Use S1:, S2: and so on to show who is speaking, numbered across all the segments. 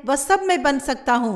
S1: वह सब मैं बन सकता हूँ।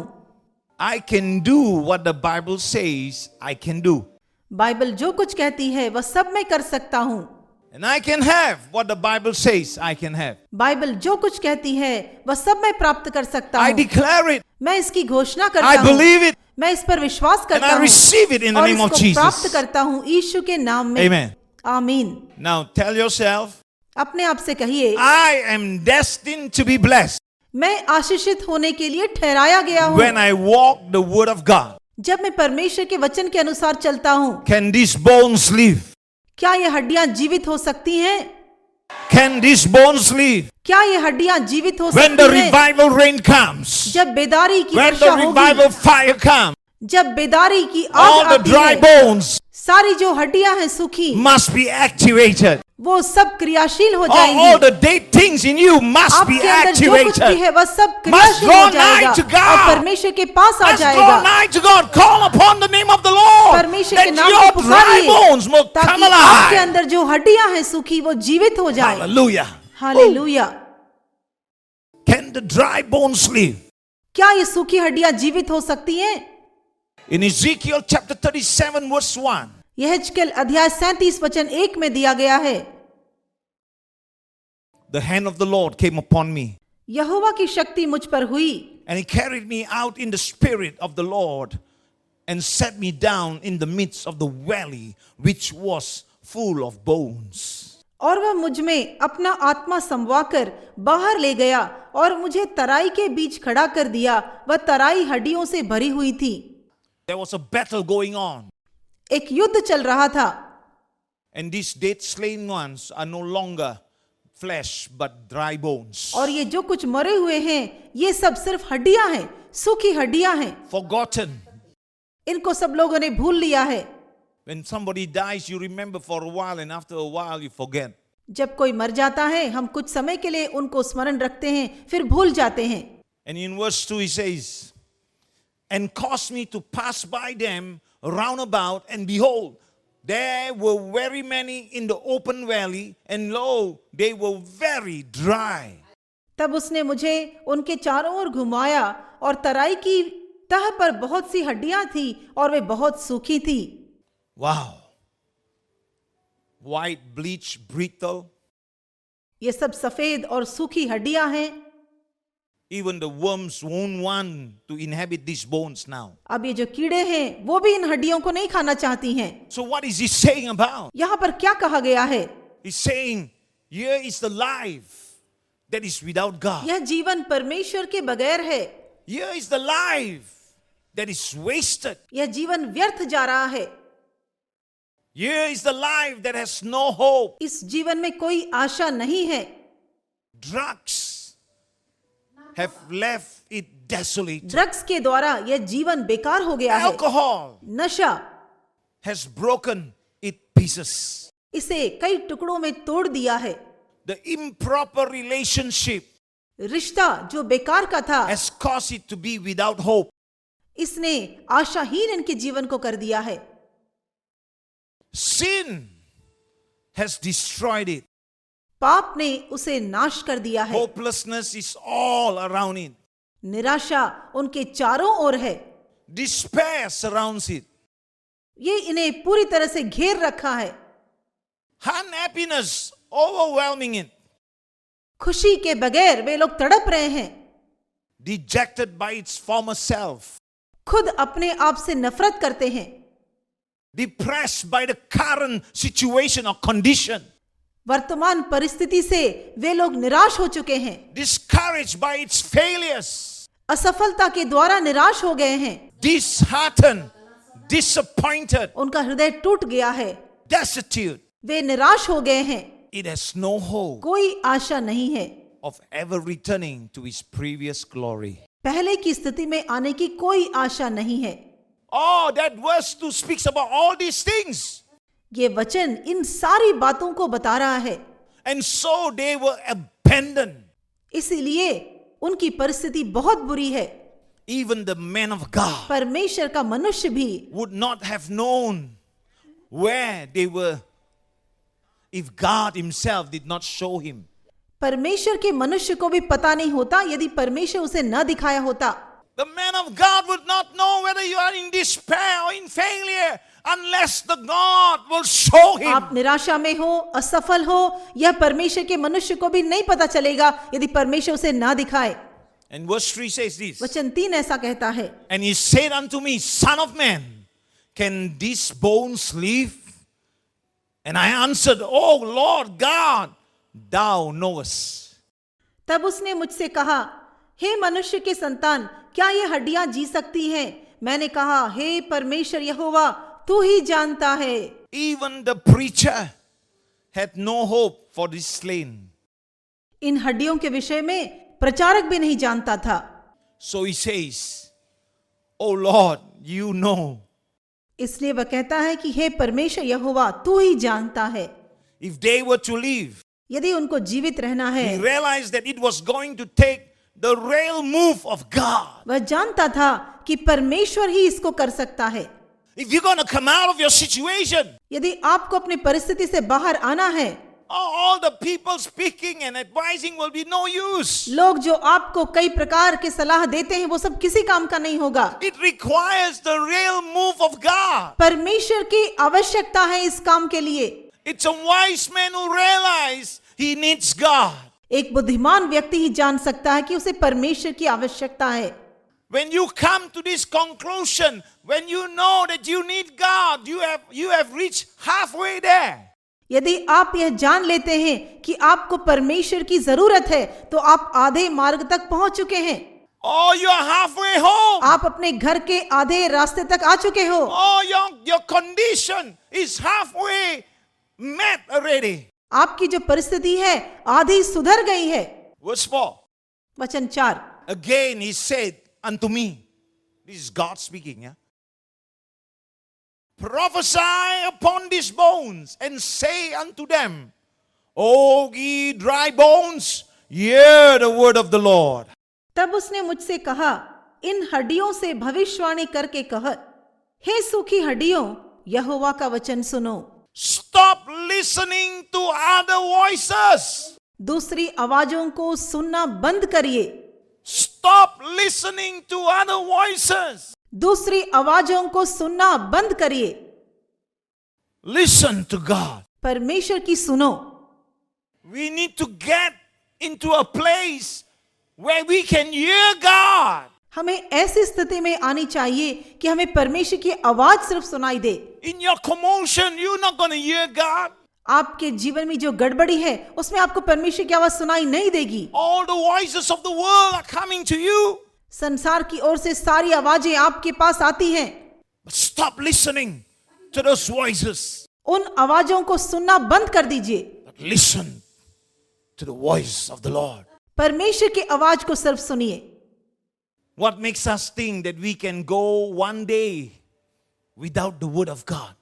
S2: I can do what the Bible says I can do.
S1: Bible जो कुछ कहती है वह सब मैं कर सकता हूँ।
S2: And I can have what the Bible says I can have.
S1: Bible जो कुछ कहती है वह सब मैं प्राप्त कर सकता
S2: I
S1: हूँ।
S2: declare it.
S1: मैं इसकी घोषणा करता
S2: I
S1: हूँ,
S2: believe it.
S1: मैं इस पर विश्वास
S2: And
S1: करता
S2: I
S1: हूँ
S2: receive it in the
S1: और
S2: name of
S1: इसको प्राप्त
S2: Jesus.
S1: करता हूँ यीशु के नाम में।
S2: Amen.
S1: आमीन।
S2: Now tell yourself,
S1: अपने आप से कहिए,
S2: I am destined to be blessed
S1: मैं आशीषित होने के लिए ठहराया गया हूँ
S2: when I walk the word of God.
S1: जब मैं परमेश्वर के वचन के अनुसार चलता हूँ।
S2: Can these bones live?
S1: क्या ये हड्डियां जीवित हो सकती हैं?
S2: Can these bones live?
S1: क्या ये हड्डियां जीवित हो
S2: When the
S1: सकती हैं?
S2: revival rain comes,
S1: जब बेदारी की
S2: when
S1: वर्षा
S2: the
S1: होगी,
S2: revival fire comes,
S1: जब बेदारी की
S2: all
S1: आग
S2: the
S1: आती
S2: dry
S1: है,
S2: bones
S1: सारी जो हड्डियां हैं सूखी,
S2: must be activated.
S1: वो सब क्रियाशील हो
S2: All
S1: जाएंगी।
S2: the dead things in you must be
S1: आपके अंदर जो कुछ भी
S2: activated.
S1: है वह सब
S2: Must
S1: क्रियाशील
S2: draw
S1: हो जाएगा
S2: nigh to God.
S1: और परमेश्वर के पास आ
S2: Let's draw
S1: जाएगा।
S2: nigh to God. Call upon the name of the Lord.
S1: परमेश्वर के
S2: That
S1: नाम
S2: your
S1: को
S2: dry
S1: पुकारिए
S2: bones will come
S1: ताकि आपके
S2: alive.
S1: अंदर जो हड्डियां हैं सूखी वो जीवित हो जाए।
S2: Hallelujah.
S1: Hallelujah.
S2: Can the dry bones live?
S1: क्या ये सूखी हड्डियां जीवित हो सकती हैं?
S2: In Ezekiel chapter 37 verse 1.
S1: यह हिजकेल अध्याय 37 वचन 1 में दिया गया है।
S2: The hand of the Lord came upon me,
S1: यहोवा की शक्ति मुझ पर हुई
S2: and he carried me out in the spirit of the Lord and set me down in the midst of the valley which was full of bones.
S1: और वह मुझ में अपना आत्मा समवाकर बाहर ले गया और मुझे तराई के बीच खड़ा कर दिया। वह तराई हड्डियों से भरी हुई थी।
S2: There was a battle going on,
S1: एक युद्ध चल रहा था
S2: and these dead slain ones are no longer flesh but dry bones.
S1: और ये जो कुछ मरे हुए हैं ये सब सिर्फ हड्डियां हैं, सूखी हड्डियां हैं।
S2: Forgotten.
S1: इनको सब लोगों ने भूल लिया है।
S2: When somebody dies, you remember for a while, and after a while, you forget.
S1: जब कोई मर जाता है हम कुछ समय के लिए उनको स्मरण रखते हैं फिर भूल जाते हैं।
S2: And in verse 2, he says, and caused me to pass by them round about, and behold, there were very many in the open valley, and lo, they were very dry.
S1: तब उसने मुझे उनके चारों ओर घुमाया और तराई की तह पर बहुत सी हड्डियां थी और वे बहुत सूखी थी।
S2: Wow. White, bleached, brittle.
S1: ये सब सफेद और सूखी हड्डियां हैं।
S2: Even the worms won't want to inhabit these bones now.
S1: अब ये जो कीड़े हैं वो भी इन हड्डियों को नहीं खाना चाहती हैं।
S2: So what is he saying about?
S1: यहाँ पर क्या कहा गया है?
S2: He's saying, here is the life that is without God.
S1: यह जीवन परमेश्वर के बगैर है।
S2: Here is the life that is wasted.
S1: यह जीवन व्यर्थ जा रहा है।
S2: Here is the life that has no hope.
S1: इस जीवन में कोई आशा नहीं है।
S2: Drugs have left it desolate.
S1: Drugs के द्वारा यह जीवन बेकार हो गया है।
S2: Alcohol
S1: नशा
S2: has broken it pieces.
S1: इसे कई टुकड़ों में तोड़ दिया है।
S2: The improper relationship
S1: रिश्ता जो बेकार का था
S2: has caused it to be without hope.
S1: इसने आशाहीन इनके जीवन को कर दिया है।
S2: Sin has destroyed it.
S1: पाप ने उसे नाश कर दिया है।
S2: Hopelessness is all around it.
S1: निराशा उनके चारों ओर है।
S2: Despair surrounds it.
S1: ये इन्हें पूरी तरह से घेर रखा है।
S2: Unhappiness overwhelming it.
S1: खुशी के बगैर वे लोग तड़प रहे हैं।
S2: Dejected by its former self.
S1: खुद अपने आप से नफरत करते हैं।
S2: Depressed by the current situation or condition.
S1: वर्तमान परिस्थिति से वे लोग निराश हो चुके हैं।
S2: Discouraged by its failures.
S1: असफलता के द्वारा निराश हो गए हैं।
S2: Disheartened. Disappointed.
S1: उनका हृदय टूट गया है।
S2: Destitute.
S1: वे निराश हो गए हैं।
S2: It has no hope
S1: कोई आशा नहीं है
S2: of ever returning to its previous glory.
S1: पहले की स्थिति में आने की कोई आशा नहीं है।
S2: Oh, that verse 2 speaks about all these things.
S1: ये वचन इन सारी बातों को बता रहा है।
S2: And so they were abandoned.
S1: इसीलिए उनकी परिस्थिति बहुत बुरी है।
S2: Even the men of God
S1: परमेश्वर का मनुष्य भी
S2: would not have known where they were if God himself did not show him.
S1: परमेश्वर के मनुष्य को भी पता नहीं होता यदि परमेश्वर उसे न दिखाया होता।
S2: The man of God would not know whether you are in despair or in failure unless the God will show him.
S1: आप निराशा में हो, असफल हो, यह परमेश्वर के मनुष्य को भी नहीं पता चलेगा यदि परमेश्वर उसे ना दिखाए।
S2: And verse 3 says this.
S1: वचन 3 ऐसा कहता है,
S2: And he said unto me, Son of man, can these bones live? And I answered, Oh Lord God, thou knowest.
S1: तब उसने मुझसे कहा, हे मनुष्य के संतान, क्या ये हड्डियां जी सकती हैं? मैंने कहा, हे परमेश्वर यहोवा, तू ही जानता है।
S2: Even the preacher had no hope for this slain.
S1: इन हड्डियों के विषय में प्रचारक भी नहीं जानता था।
S2: So he says, Oh Lord, you know.
S1: इसलिए वह कहता है कि हे परमेश्वर यहोवा, तू ही जानता है।
S2: If they were to live,
S1: यदि उनको जीवित रहना है,
S2: he realized that it was going to take the real move of God.
S1: वह जानता था कि परमेश्वर ही इसको कर सकता है।
S2: If you're going to come out of your situation,
S1: यदि आपको अपनी परिस्थिति से बाहर आना है,
S2: all the people speaking and advising will be no use.
S1: लोग जो आपको कई प्रकार के सलाह देते हैं वो सब किसी काम का नहीं होगा।
S2: It requires the real move of God.
S1: परमेश्वर की आवश्यकता है इस काम के लिए।
S2: It's a wise man who realizes he needs God.
S1: एक बुद्धिमान व्यक्ति ही जान सकता है कि उसे परमेश्वर की आवश्यकता है।
S2: When you come to this conclusion, when you know that you need God, you have reached halfway there.
S1: यदि आप यह जान लेते हैं कि आपको परमेश्वर की जरूरत है, तो आप आधे मार्ग तक पहुंच चुके हैं।
S2: Oh, you are halfway home.
S1: आप अपने घर के आधे रास्ते तक आ चुके हो।
S2: Oh, your condition is halfway met already.
S1: आपकी जो परिस्थिति है आधी सुधर गई है।
S2: Verse 4.
S1: वचन 4,
S2: Again he said unto me, this is God speaking, yeah? Prophesy upon these bones and say unto them, O ye dry bones, hear the word of the Lord.
S1: तब उसने मुझसे कहा, इन हड्डियों से भविष्यवाणी करके कह, हे सूखी हड्डियों, यहोवा का वचन सुनो।
S2: Stop listening to other voices.
S1: दूसरी आवाजों को सुनना बंद करिए।
S2: Stop listening to other voices.
S1: दूसरी आवाजों को सुनना बंद करिए।
S2: Listen to God.
S1: परमेश्वर की सुनो।
S2: We need to get into a place where we can hear God.
S1: हमें ऐसी स्थिति में आनी चाहिए कि हमें परमेश्वर की आवाज सिर्फ सुनाई दे।
S2: In your commotion, you're not going to hear God.
S1: आपके जीवन में जो गड़बड़ी है उसमें आपको परमेश्वर की आवाज सुनाई नहीं देगी।
S2: All the voices of the world are coming to you.
S1: संसार की ओर से सारी आवाजें आपके पास आती हैं।
S2: But stop listening to those voices.
S1: उन आवाजों को सुनना बंद कर दीजिए।
S2: But listen to the voice of the Lord.
S1: परमेश्वर की आवाज को सिर्फ सुनिए।
S2: What makes us think that we can go one day without the word of God?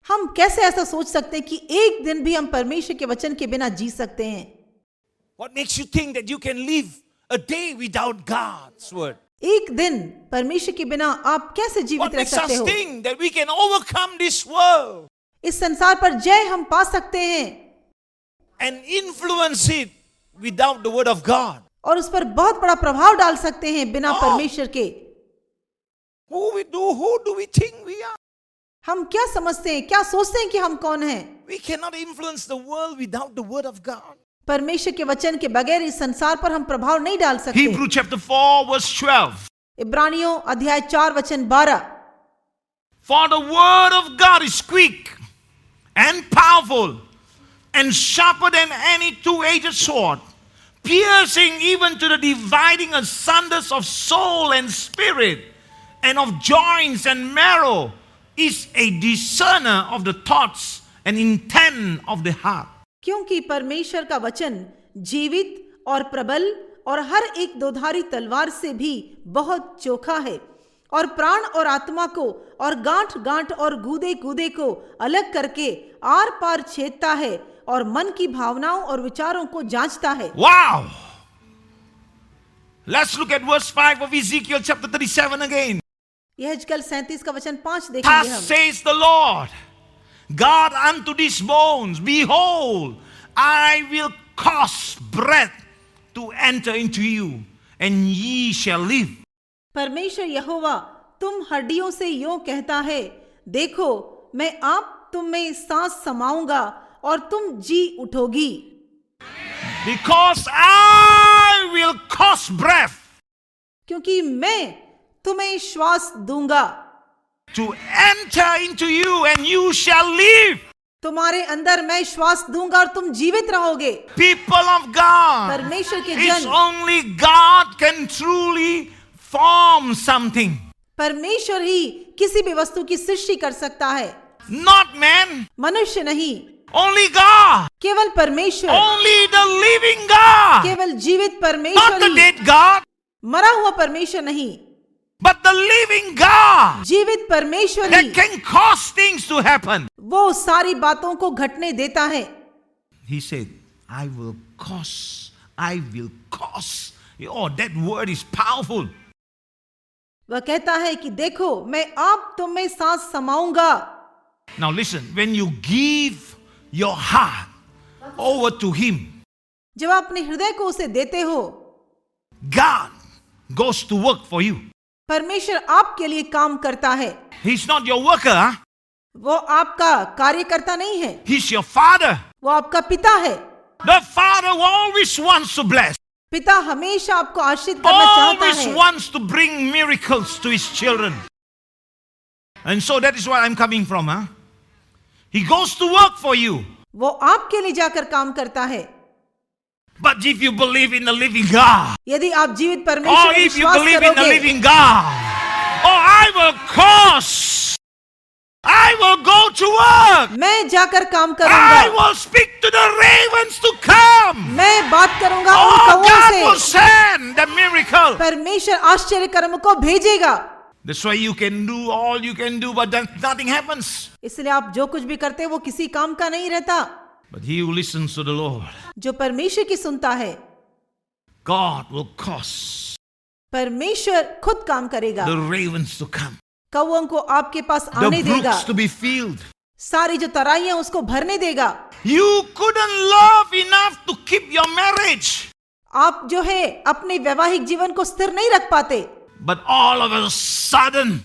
S1: हम कैसे ऐसा सोच सकते हैं कि एक दिन भी हम परमेश्वर के वचन के बिना जी सकते हैं?
S2: What makes you think that you can live a day without God's word?
S1: एक दिन परमेश्वर के बिना आप कैसे जीवित
S2: What
S1: रह
S2: makes
S1: सकते
S2: us
S1: हो?
S2: think that we can overcome this world
S1: इस संसार पर जय हम पा सकते हैं
S2: and influence it without the word of God?
S1: और उस पर बहुत बड़ा प्रभाव डाल सकते हैं बिना
S2: Oh.
S1: परमेश्वर के?
S2: Who do we think we are?
S1: हम क्या समझते हैं, क्या सोचते हैं कि हम कौन हैं?
S2: We cannot influence the world without the word of God.
S1: परमेश्वर के वचन के बगैर इस संसार पर हम प्रभाव नहीं डाल सकते।
S2: Hebrew chapter 4 verse 12.
S1: इब्रानियों अध्याय 4 वचन 12।
S2: For the word of God is quick and powerful and sharper than any two-edged sword, piercing even to the dividing asunders of soul and spirit, and of joints and marrow, is a discerner of the thoughts and intent of the heart.
S1: क्योंकि परमेश्वर का वचन जीवित और प्रबल और हर एक दोधारी तलवार से भी बहुत चोखा है और प्राण और आत्मा को और गांठ गांठ और गूदे गूदे को अलग करके आर पार छेदता है और मन की भावनाओं और विचारों को जांचता है।
S2: Wow! Let's look at verse 5 of Ezekiel chapter 37 again.
S1: यहेजकेल 37 का वचन 5 देखेंगे
S2: Thus
S1: हम।
S2: says the Lord God unto these bones, behold, I will cause breath to enter into you, and ye shall live.
S1: परमेश्वर यहोवा तुम हड्डियों से यूं कहता है, देखो मैं आप तुम में सांस समाऊंगा और तुम जी उठोगी.
S2: Because I will cause breath
S1: क्योंकि मैं तुम्हें श्वास दूंगा,
S2: to enter into you, and you shall live.
S1: तुम्हारे अंदर मैं श्वास दूंगा और तुम जीवित रहोगे.
S2: People of God,
S1: परमेश्वर के
S2: it's
S1: जन,
S2: only God can truly form something.
S1: परमेश्वर ही किसी भी वस्तु की सृष्टि कर सकता है,
S2: Not man,
S1: मनुष्य नहीं.
S2: only God,
S1: केवल परमेश्वर,
S2: only the living God,
S1: केवल जीवित
S2: not
S1: परमेश्वर
S2: the
S1: ही,
S2: dead God,
S1: मरा हुआ परमेश्वर नहीं,
S2: but the living God
S1: जीवित परमेश्वर
S2: that
S1: he,
S2: can cause things to happen.
S1: वो सारी बातों को घटने देता है.
S2: He said, I will cause. Oh, that word is powerful.
S1: वह कहता है कि देखो मैं आप तुम में सांस समाऊंगा.
S2: Now listen, when you give your heart over to Him,
S1: जब आप अपने हृदय को उसे देते हो,
S2: God goes to work for you.
S1: परमेश्वर आपके लिए काम करता है.
S2: He's not your worker, huh?
S1: वो आपका कार्यकर्ता नहीं है,
S2: He's your father.
S1: वो आपका पिता है.
S2: The father who always wants to bless,
S1: पिता हमेशा आपको आशीष करना चाहता
S2: always
S1: है,
S2: wants to bring miracles to his children. And so that is where I'm coming from, huh? He goes to work for you.
S1: वो आपके लिए जाकर काम करता है.
S2: But if you believe in the living God,
S1: यदि आप जीवित
S2: or
S1: परमेश्वर में
S2: if you
S1: विश्वास
S2: believe in the
S1: करोगे,
S2: living God, I will cause, I will go to work,
S1: मैं जाकर काम
S2: I
S1: करूंगा,
S2: will speak to the ravens to come.
S1: मैं बात करूंगा उन
S2: Oh,
S1: कौओं
S2: God will
S1: से.
S2: send the miracle.
S1: परमेश्वर आश्चर्य कर्म को भेजेगा.
S2: That's why you can do all you can do, but then nothing happens.
S1: इसलिए आप जो कुछ भी करते हैं वो किसी काम का नहीं रहता.
S2: But he who listens to the Lord,
S1: जो परमेश्वर की सुनता है,
S2: God will cause
S1: परमेश्वर खुद काम करेगा.
S2: the ravens to come,
S1: कौओं को आपके पास
S2: the
S1: आने देगा,
S2: brooks to be filled.
S1: सारी जो तराइयां उसको भरने देगा.
S2: You couldn't love enough to keep your marriage,
S1: आप जो है अपने वैवाहिक जीवन को स्थिर नहीं रख पाते,
S2: but all of a sudden,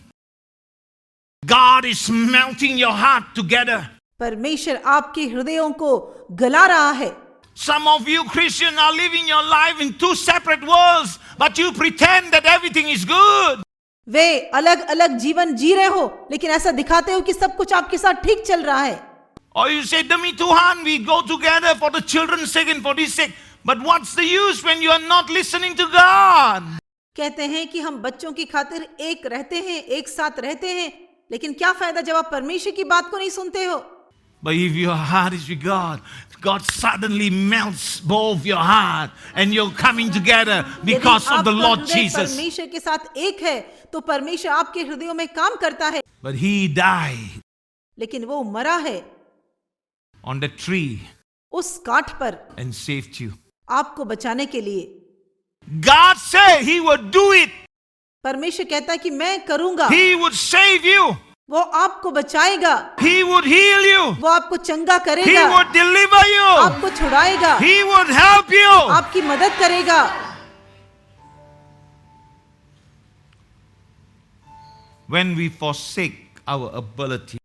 S2: God is melting your heart together.
S1: परमेश्वर आपके हृदयों को गला रहा है.
S2: Some of you Christians are living your life in two separate worlds, but you pretend that everything is good.
S1: वे अलग अलग जीवन जी रहे हो, लेकिन ऐसा दिखाते हो कि सब कुछ आपके साथ ठीक चल रहा है.
S2: Or you say, Demi Tuhan, we go together for the children's sake and for this sake. But what's the use when you are not listening to God?
S1: कहते हैं कि हम बच्चों की खातिर एक रहते हैं, एक साथ रहते हैं, लेकिन क्या फायदा जब आप परमेश्वर की बात को नहीं सुनते हो.
S2: But if your heart is with God, God suddenly melts both your heart and you're coming together because of the Lord Jesus.
S1: परमेश्वर के साथ एक है तो परमेश्वर आपके हृदयों में काम करता है.
S2: But He died
S1: लेकिन वो मरा है
S2: on the tree
S1: उस काठ पर
S2: and saved you.
S1: आपको बचाने के लिए.
S2: God said He would do it.
S1: परमेश्वर कहता है कि मैं करूंगा.
S2: He would save you.
S1: वो आपको बचाएगा,
S2: He would heal you.
S1: वो आपको चंगा
S2: He
S1: करेगा,
S2: would deliver you.
S1: आपको छुड़ाएगा,
S2: He would help you.
S1: आपकी मदद करेगा.
S2: When we forsake our ability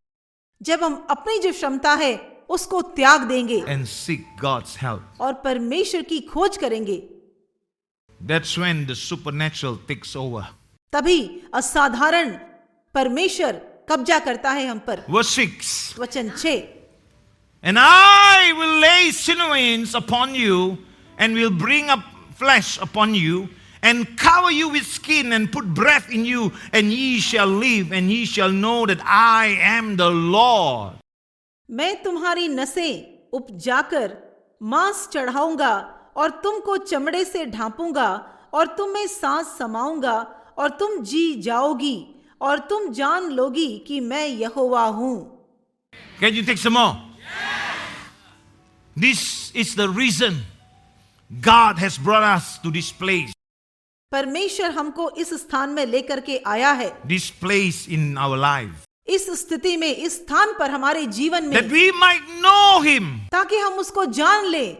S1: जब हम अपनी जो क्षमता है उसको त्याग देंगे
S2: and seek God's help,
S1: और परमेश्वर की खोज करेंगे,
S2: that's when the supernatural takes over.
S1: तभी असाधारण परमेश्वर कब्जा करता है हम पर.
S2: Verse 6.
S1: वचन 6.
S2: And I will lay sinews upon you, and will bring up flesh upon you, and cover you with skin, and put breath in you, and ye shall live, and ye shall know that I am the Lord.
S1: मैं तुम्हारी नसें उपजाकर मांस चढ़ाऊंगा और तुमको चमड़े से ढांपूंगा और तुम में सांस समाऊंगा और तुम जी जाओगी और तुम जान लोगी कि मैं यहोवा हूं.
S2: Can you take some more? This is the reason God has brought us to this place.
S1: परमेश्वर हमको इस स्थान में लेकर के आया है,
S2: This place in our life.
S1: इस स्थिति में, इस स्थान पर हमारे जीवन
S2: That
S1: में,
S2: we might know Him.
S1: ताकि हम उसको जान ले.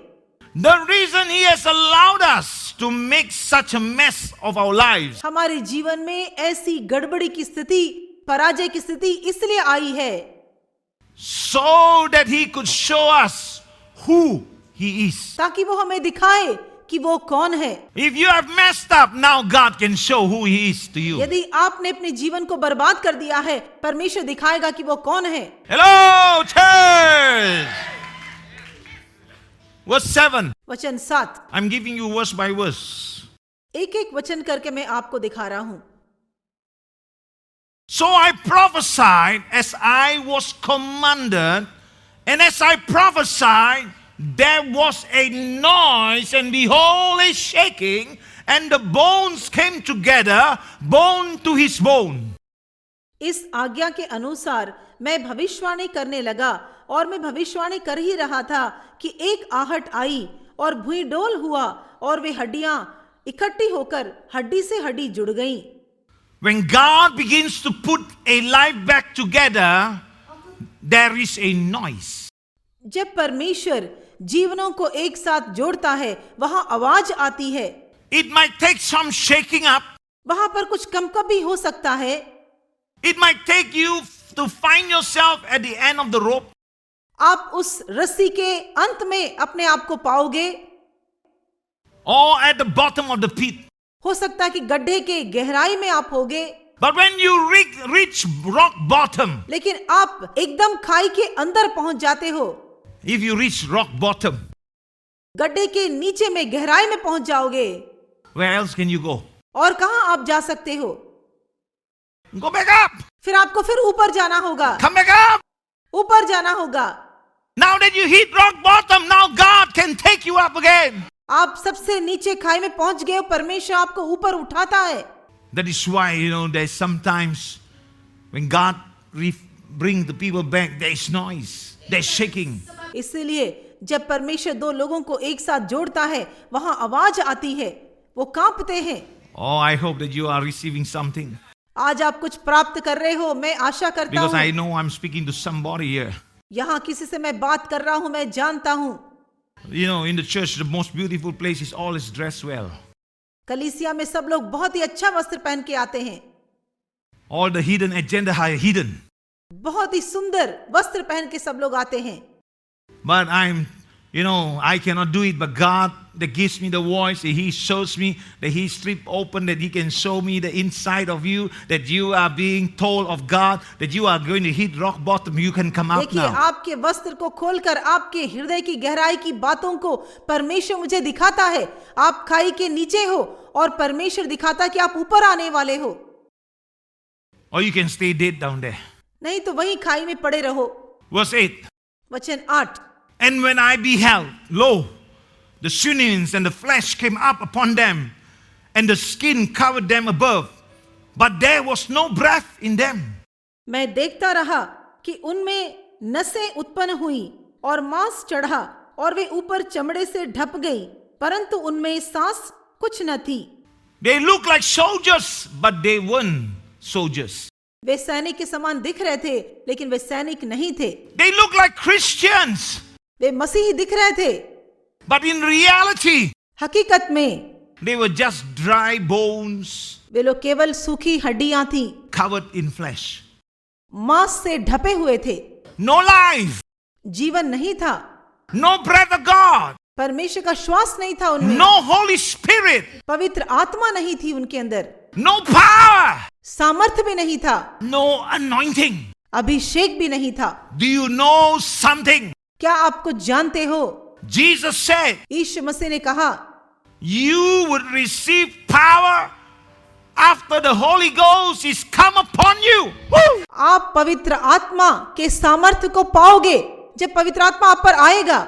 S2: The reason He has allowed us to make such a mess of our lives
S1: हमारे जीवन में ऐसी गड़बड़ी की स्थिति, पराजय की स्थिति इसलिए आई है
S2: so that He could show us who He is.
S1: ताकि वो हमें दिखाए कि वो कौन है।
S2: If you have messed up, now God can show who He is to you.
S1: यदि आपने अपने जीवन को बर्बाद कर दिया है, परमेश्वर दिखाएगा कि वो कौन है।
S2: Hello, church! Verse 7.
S1: वचन 7।
S2: I'm giving you verse by verse.
S1: एक एक वचन करके मैं आपको दिखा रहा हूं।
S2: So I prophesied as I was commanded, and as I prophesied, there was a noise, and behold, a shaking, and the bones came together, bone to his bone.
S1: इस आज्ञा के अनुसार मैं भविष्यवाणी करने लगा, और मैं भविष्यवाणी कर ही रहा था कि एक आहट आई और भुई डोल हुआ, और वे हड्डियां इकट्ठी होकर हड्डी से हड्डी जुड़ गईं।
S2: When God begins to put a life back together, there is a noise.
S1: जब परमेश्वर जीवनों को एक साथ जोड़ता है, वहां आवाज आती है।
S2: It might take some shaking up.
S1: वहां पर कुछ कंपकपी हो सकता है।
S2: It might take you to find yourself at the end of the rope.
S1: आप उस रस्सी के अंत में अपने आप को पाओगे,
S2: or at the bottom of the pit.
S1: हो सकता है कि गड्ढे के गहराई में आप होगे।
S2: But when you reach rock bottom,
S1: लेकिन आप एकदम खाई के अंदर पहुंच जाते हो।
S2: if you reach rock bottom,
S1: गड्ढे के नीचे में गहराई में पहुंच जाओगे,
S2: where else can you go?
S1: और कहां आप जा सकते हो?
S2: Go back up.
S1: फिर आपको फिर ऊपर जाना होगा।
S2: Come back up.
S1: ऊपर जाना होगा।
S2: Now that you hit rock bottom, now God can take you up again.
S1: आप सबसे नीचे खाई में पहुंच गए हो, परमेश्वर आपको ऊपर उठाता है।
S2: That is why, there's sometimes when God bring the people back, there is noise, there's shaking.
S1: इसलिए जब परमेश्वर दो लोगों को एक साथ जोड़ता है, वहां आवाज आती है, वो कांपते हैं।
S2: Oh, I hope that you are receiving something.
S1: आज आप कुछ प्राप्त कर रहे हो, मैं आशा करता
S2: Because I
S1: हूँ।
S2: know I'm speaking to somebody here.
S1: यहाँ किसी से मैं बात कर रहा हूँ, मैं जानता हूँ।
S2: In the church, the most beautiful place is always dressed well.
S1: कलीसिया में सब लोग बहुत ही अच्छा वस्त्र पहन के आते हैं।
S2: All the hidden agenda are hidden.
S1: बहुत ही सुंदर वस्त्र पहन के सब लोग आते हैं।
S2: But I cannot do it. But God that gives me the voice, He shows me that He stripped open, that He can show me the inside of you, that you are being told of God, that you are going to hit rock bottom. You can come out
S1: देखिए,
S2: now.
S1: आपके वस्त्र को खोलकर आपके हृदय की गहराई की बातों को परमेश्वर मुझे दिखाता है। आप खाई के नीचे हो और परमेश्वर दिखाता है कि आप ऊपर आने वाले हो।
S2: Or you can stay dead down there.
S1: नहीं तो वहीं खाई में पड़े रहो।
S2: Verse 8.
S1: वचन 8।
S2: And when I beheld, lo, the sinews and the flesh came up upon them, and the skin covered them above, but there was no breath in them.
S1: मैं देखता रहा कि उनमें नसें उत्पन्न हुई और मांस चढ़ा, और वे ऊपर चमड़े से ढप गई, परंतु उनमें सांस कुछ न थी।
S2: They looked like soldiers, but they weren't soldiers.
S1: वे सैनिक के समान दिख रहे थे, लेकिन वे सैनिक नहीं थे।
S2: They looked like Christians,
S1: वे मसीही दिख रहे थे,
S2: but in reality,
S1: हकीकत में
S2: they were just dry bones
S1: वे लोग केवल सूखी हड्डियां थी,
S2: covered in flesh.
S1: मांस से ढपे हुए थे।
S2: No life,
S1: जीवन नहीं था,
S2: no breath of God,
S1: परमेश्वर का श्वास नहीं था उनमें,
S2: no Holy Spirit,
S1: पवित्र आत्मा नहीं थी उनके अंदर,
S2: no power,
S1: सामर्थ्य भी नहीं था,
S2: no anointing.
S1: अभिषेक भी नहीं था।
S2: Do you know something?
S1: क्या आप कुछ जानते हो?
S2: Jesus said,
S1: यीशु मसीह ने कहा,
S2: you would receive power after the Holy Ghost is come upon you. Woo!
S1: आप पवित्र आत्मा के सामर्थ्य को पाओगे जब पवित्र आत्मा आप पर आएगा।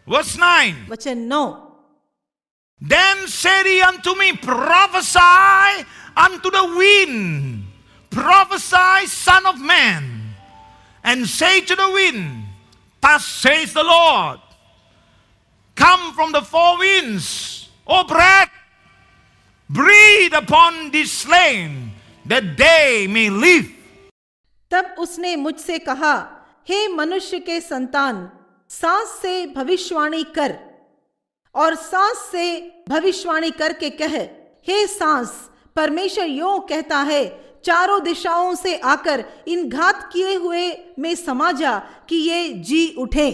S2: Verse 9.
S1: वचन 9।
S2: Then said he unto me, prophesy unto the wind, prophesy, son of man, and say to the wind, thus says the Lord, come from the four winds, O breath, breathe upon this slain, that they may live.
S1: तब उसने मुझसे कहा, हे मनुष्य के संतान, सांस से भविष्यवाणी कर और सांस से भविष्यवाणी करके कह, हे सांस, परमेश्वर यों कहता है, चारों दिशाओं से आकर इन घात किए हुए में समा जा कि ये जी उठे।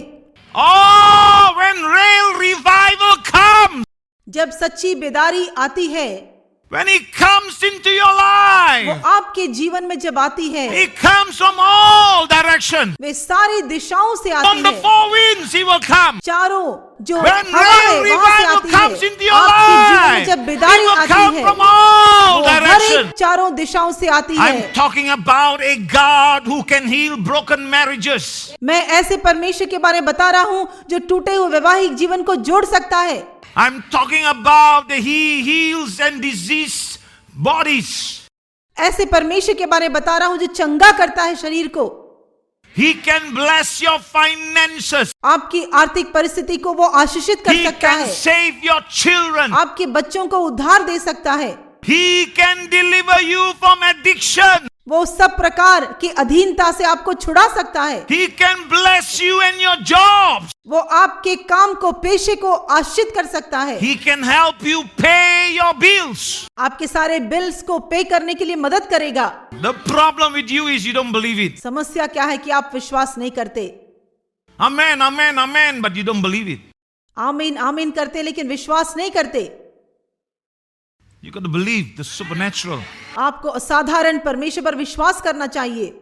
S2: Oh, when real revival comes,
S1: जब सच्ची बेदारी आती है,
S2: when it comes into your
S1: वो
S2: life,
S1: आपके जीवन में जब आती है,
S2: it comes from all directions.
S1: वे सारी दिशाओं से आती
S2: From the
S1: है।
S2: four winds he will come.
S1: चारों जो
S2: When
S1: हवा है
S2: real
S1: वहां से
S2: revival
S1: आती
S2: comes
S1: है।
S2: into your
S1: आपके जीवन में
S2: life,
S1: जब
S2: it
S1: बेदारी
S2: will
S1: आती
S2: come
S1: है,
S2: from all
S1: वो हर
S2: directions.
S1: एक चारों दिशाओं से आती है।
S2: I'm talking about a God who can heal broken marriages.
S1: मैं ऐसे परमेश्वर के बारे में बता रहा हूँ जो टूटे हुए वैवाहिक जीवन को जोड़ सकता है।
S2: I'm talking about the He heals and diseased bodies.
S1: ऐसे परमेश्वर के बारे में बता रहा हूँ जो चंगा करता है शरीर को।
S2: He can bless your finances.
S1: आपकी आर्थिक परिस्थिति को वो आशीषित कर
S2: He
S1: सकता
S2: can
S1: है।
S2: save your children.
S1: आपके बच्चों को उद्धार दे सकता है।
S2: He can deliver you from addiction.
S1: वो सब प्रकार की अधीनता से आपको छुड़ा सकता है।
S2: He can bless you and your jobs.
S1: वो आपके काम को, पेशे को आशीषित कर सकता है।
S2: He can help you pay your bills.
S1: आपके सारे बिल्स को पे करने के लिए मदद करेगा।
S2: The problem with you is you don't believe it.
S1: समस्या क्या है कि आप विश्वास नहीं करते।
S2: Amen, amen, amen, but you don't believe it.
S1: आमीन आमीन करते लेकिन विश्वास नहीं करते।
S2: You got to believe the supernatural.
S1: आपको असाधारण परमेश्वर पर विश्वास करना चाहिए।